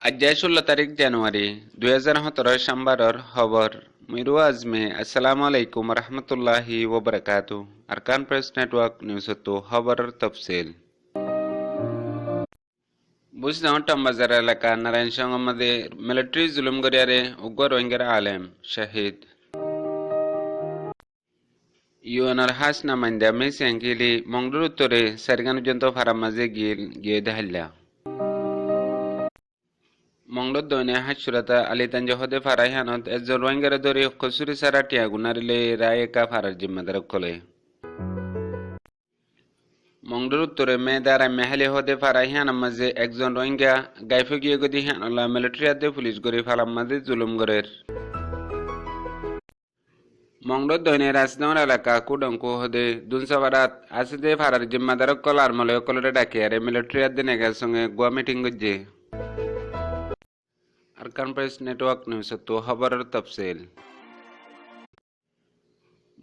আজ 16 জানুয়ারি 2017 সোমবাৰৰ খবৰ মিৰু আজমে আসসালামু আলাইকুম রহমতুল্লাহি ওবরাকাতু আরকান প্রেস নেটওয়ার্ক নিউজতো খবরের তফসিল বুঝদাম বাজার এলাকা নারায়ণ সংগমদে মিলিটারি জুলুম গরিয়ারে উগ্র রোহিঙ্গার আলেম শহীদ ইউএনআর হাস নামাইন্দা মেসিয়াঙ্কিলি মংডুর উত্তরে সারিগানুজন্ত ফারাম মাঝে গিয়ে দেহাল্লা মংডর দৈনে হাসুরাতা আলিতাঞ্জ হদে ফারাইহানত একজন রোহিঙ্গারে ধরে খসুরি সারা টিয়াগুনারিলে রায় একা ফারার জিম্মাদার কলে মংডুর উত্তরে মেদারা মেহালি হদে ফারাইহান মাঝে একজন রোহিঙ্গা গাইফে গিয়ে গদি হানলা মিলিটারি আদে পুলিশ গরি ফালাম মাঝে জুলুম গরের মংডর দৈনে রাজনগর এলাকা কুডঙ্কু হদে দুনসাবারাত আসিদে ফারার জিম্মাদার কল আর মলয় কলরে ডাকিয়ারে মিলিটারি আদে নেগার সঙ্গে গোয়া মিটিং গজ্জে আরকান প্রেস নেটওয়ার্ক নিউজতো খবরের তফসিল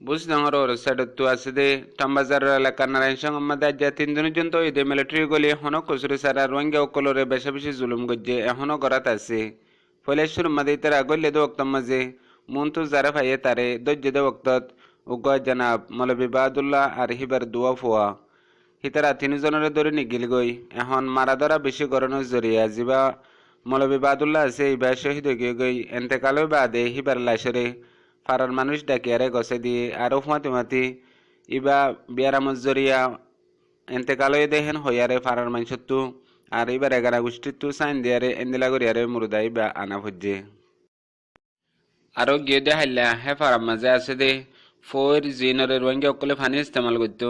বুঝদাঙ্গর ওরসাইডতো আসিদে টাম্বাজার এলাকা নারায়ণ সংগমদে আজ 3 দিনের জন্য ঈদে মিলিটারি গলি এখনো কসুরি সারা রোহিঙ্গা অকলরে বেশি বেশি জুলুম গজ্জে এখনো গড়াত আছে ফলেশ্বর মাদে তার আগল্লে দে ওক্তম মাঝে মন্তু যারা ভাইয়ে তারে দজ্জে দে ওক্তত উগ্র জানাব মৌলবী বাহাদুল্লাহ আর হিবার দুয়া ফুয়া হিতারা 3 জনের ধরে নিগিল গই এখন মারা ধরা বেশি গরনের জরিয়া যিবা মৌলবী বাহাদুল্লাহ আছে ইবা শহীদ হয়ে গই এন্তেকালের বাদে হিবার লাশরে ফারার মানুষ ডাকিয়ারে গছে দিয়ে আরো ফুয়াতি মাতি ইবা বিয়ারামত জরিয়া এন্তেকালয়ে দেহেন হইয়ারে ফারার মানুষত্তু আর এবার 11 গোষ্ঠীত্তু সাইন দিয়ারে এন্দিলা গরিয়ারে মুরুদাই বা আনা ভজ্জে আরো গিয়ে দে হাইলা হে ফারার মাঝে আছে দে ফোর জিনরে রোহিঙ্গা অকলে ফানি ইস্তেমাল করতো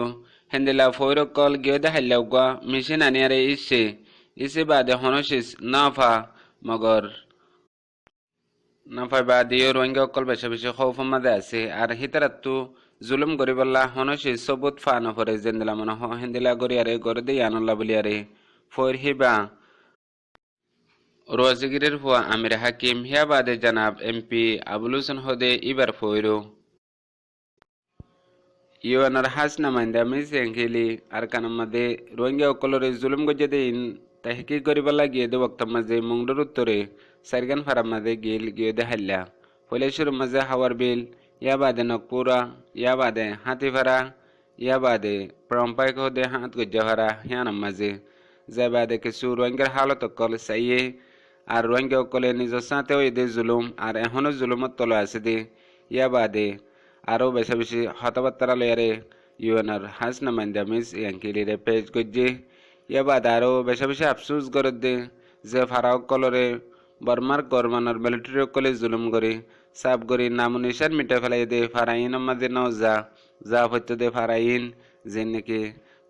হেন্দিলা ফোর অকল গিয়ে দে হাইলা উগা মেশিন আনিয়ারে ইসে বাদে হনশিস নাফা মগর নাফাই বাদিও রোহিঙ্গা অকল বেশি বেশি খৌফ মাঝে আছে আর হিতারাত্তু জুলুম গরিবল্লা হনশিস সবুত ফা নফরে জেন্দিলা মনে হেন্দিলা গরিয়ারে গড়ে দিয়ে আনল্লা বলিয়ারে ফোর হিবা রোজগিরের ফুয়া আমির হাকিম হিয়া বাদে জানাব এমপি আবুল হোসেন হদে ইবার ফৈরো ইউএনআর হাস নামাইন্দা মিসেঙ্কিলি আর কানাম মাদে রোহিঙ্গা অকলরে জুলুম গজে দিন তাহিকি গরিবা লাগিয়ে দে ওক্তম মাঝে মুংডুর উত্তরে সারগান ফারাম মাঝে গিয়ে দে হাল্লা ফলেশ্বর মাঝে হাওয়ার বিল ইয়া বাদে নকপুরা ইয়া বাদে হাতিফারা ইয়া বাদে প্রম্পাইক হদে হাত গজ্জা ফারা হিয়ানাম মাঝে যাই বাদে কিছু রোহিঙ্গার হালত অকল চাইয়ে আর রোহিঙ্গা অকলে নিজের সাথেও এদের জুলুম আর এখনো জুলুমত তলে আছে দে ইয়া বাদে আরও বেশি বেশি হতাবার্তারা লয়ারে ইউএনআর হাস নামাইন্দা মিস ইয়াঙ্কিলিরে পেজ গজ্জে ইয়া বাদে আরও বেশি বেশি আফসুস করে দে যে ফারা অকলরে বর্মার গরমানোর মিলিটারি অকলে জুলুম করে সাফ করি নাম নিশান মিটে ফেলাই দে ফারাইন মাঝে ন যা হইতে দে ফারাইন যে নাকি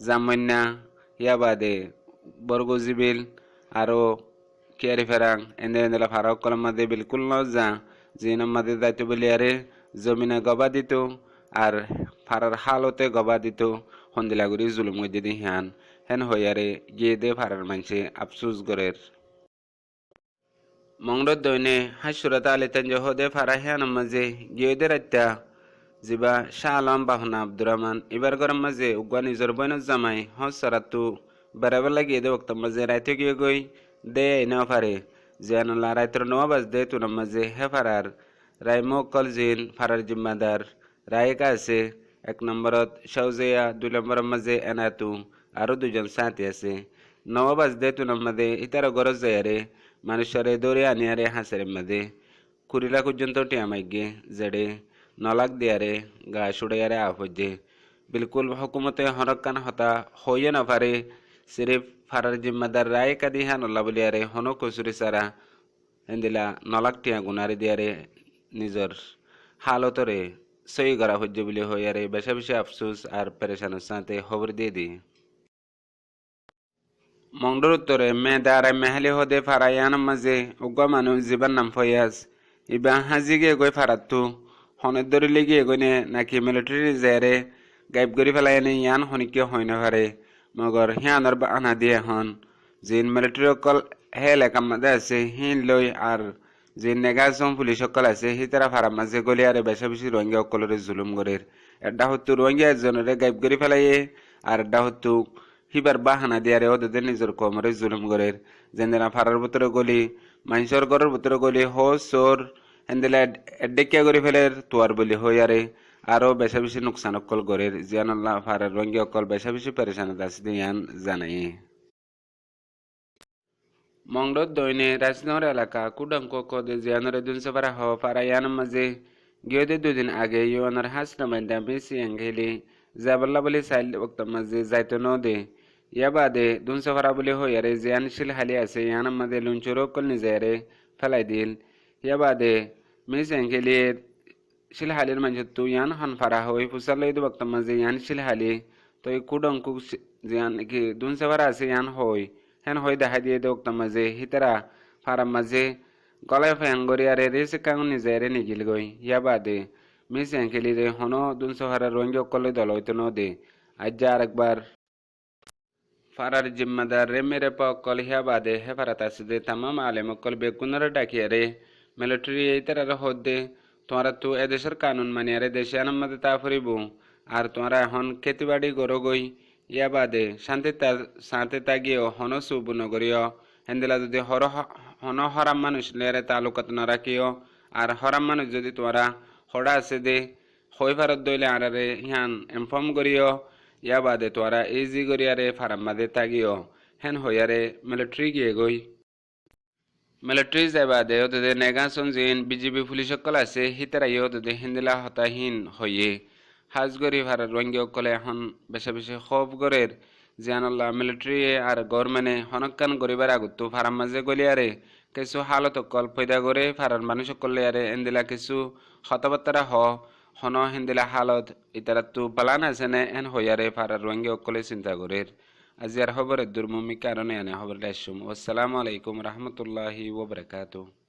জামন্যা ইয়া বাদে বরগুজিবিল আরও কিয়ারি ফেরাং এন্দেলা ফারা অকলের মাঝে বিলকুল ন যা জিন মাঝে দায়িত্ব বলিয়ারে জমিনে গবা দিত আর ফারার হালতে গবা দিত হন্দিলাগুড়ি জুলুম গজ্জে হেন হইয়ারে গিয়ে দে ফারার মানছে আফসুস গরের মংডর দৈনে হাসুরাতা আলিতাঞ্জ হদে ফারা হিয়ান মাঝে গিয়ে দে রাত্যা জিবা শাহ আলম বাহনা আব্দুর রহমান এবার গরম মাঝে উগুয়া নিজর বইনত জামাই হজ সারাতু বেড়াবেলা গিয়ে দে ওক্তম মাঝে রাইতে গিয়ে গই দে এনে ফারে জিয়ানুল্লাহ রাইতর 9 বাজদে তুনাম মাঝে হে ফারার রায় মকল জিন ফারার জিম্মাদার রায়কা আছে 1 নম্বরত সৌজিয়া 2 নম্বরের মাঝে এনাতু আরো 2জন সাথী আছে 9 বাজদে তুনাম মাঝে ইতার গরজ যায়ারে মানুষরে দৌড়ে আনিয়ারে হাসের মাঝে কুড়িলা পর্যন্ত টিয়ামাইগে জেডে 9 লাখ দিয়ারে গা সুড়াইয়ারে আফজে বিলকুল হুকুমতে হরকান হতা হইয়ে না পারে সিরিফ ফারার জিম্মাদার রায় কাদি হানল্লা বলিয়ারে হনো কসুরি সারা এন্দিলা 9 লাখ টিয়া গুনারে দিয়ারে নিজর হালতরে সই করা হজ্জে বলে হইয়ারে বেশা বেশি আফসুস আর পেরেশানোর সাথে খবর দিয়ে দি মংডুর উত্তরে মেদারা মেহালি হদে ফারাইয়ান মাঝে উগ্র মানুষ জীবন নাম ফয়াজ ইবা হাজিগে গই ফারাতু হনের দরিলে গিয়ে গইনে নাকি মিলিটারি জেরে গাইব গরি ফেলাইনে ইয়ান হনিকে হয় না পারে মগর হিয়ানর বা আনা দিয়ে হন জিন মিলিটারি অকল হে এলাকা মাঝে আছে হিন লই আর যে নেগাজম পুলিশ সকল আছে হিতারা ফারাম মাঝে গলিয়ারে বেশা বেশি রোহিঙ্গা অকলরে জুলুম গরের এটা হতো রোহিঙ্গা একজনের গাইব গরি ফেলাইয়ে আর ডাহতু হিবার বাহানা দিয়ারে ওদের নিজের কমরে জুলুম গরের যেন ফারার ভিতরে গলি মানুষের ঘরের ভিতরে গলি হো চোর হেন্দিলা এডেকিয়া করে ফেলের তোয়ার বলি হই আরে আরো বেশা বেশি নোকসান অকল গরের জিয়ানুল্লাহ ফারার রঙ্গি অকল বেশা বেশি পেরেশানত আছে দিয়ান জানাই মংডত দৈনে রাজনগর এলাকা কুডাঙ্ক কদে জিয়ানরে দুনসে পারা হ পারা ইয়ান মাঝে গিয়েদে দুদিন আগে ইউয়ানোর হাস নামাইন্দা বেশি এঙ্গেলি যাবাল্লা বলে সাইল বক্ত মাঝে যাইতো নদে ইয়া বাদে দুনসে পারা বলে হই আরে জিয়ান শিল হালি আছে ইয়ান মাঝে লুঞ্চুরো কল নিজে আরে ফেলাই দিল ইয়া বাদে মিস এঙ্গেলি শিল হালির মাঝে তু ইয়ান হন ফারা হই ফুসাল ইদু বক্ত মাঝে ইয়ান শিল হালি তো এই কুডাঙ্ক জিয়ান কি দুনসে পারা আছে ইয়ান হই হেন হই দেখা দিয়ে দেওক মাঝে হিতারা ফারাম মাঝে গলায় ফ্যাং গড়িয়ারে রেসে কাঙ নিজে রে নিগিল গই ইয়া বাদে মিস এঙ্কেলি রে হন দুন সহারা রঙ্গি অকলে দল হইতো ন দে আজ আরেকবার ফারার জিম্মাদার রে মেরে পকল হিয়া বাদে হে ফারাত আছে দে তামাম আলেম অকল বেকুনারে ডাকিয়া রে মিলিটারি এই তারা হদ্দে তোমরা তো এদেশের কানুন মানিয়ারে দেশে আনাম তা ফুরিব আর তোমরা এখন খেতিবাড়ি গরো গই ইয়া বাদে শান্তি তাগিও হন সুব নগরীয় হেন্দিলা যদি হন হরাম মানুষ লেরে তালুকাত না রাখিও আর হরাম মানুষ যদি তোমরা হড়া আছে দে হই ফারত দইলে আরে হিয়ান ইনফর্ম করিও ইয়া বাদে তোমরা ইজি করিয়ারে ফারাম বাদে তাগিও হেন হইয়ারে মিলিটারি গিয়ে গই মিলিটারি যাই বাদে ওদের নেগাসন জিন বিজিবি পুলিশ সকল আছে হিতারাই ওদের হিন্দিলা হতাহীন হইয়ে হাজগরি ভারত রঙ্গি অকলে এখন বেশি বেশি খব গরের জিয়ানুল্লাহ মিলিটারি আর গভর্নমেন্টে হনকান গরিবার আগতো ফারাম মাঝে গলিয়ারে কিছু হালত অকল পয়দা করে ফারান মানুষ সকলে আরে এন্দিলা কিছু হতবার্তারা হন হিন্দিলা হালত ইতারাতো বালান আছে নে এন হইয়ারে ফারার রঙ্গি অকলে চিন্তা গরের আজি আর খবরের দুর্মমি কারণে এনে খবর আসুম আসসালামু আলাইকুম রহমতুল্লাহি ওয়া বারাকাতুহু।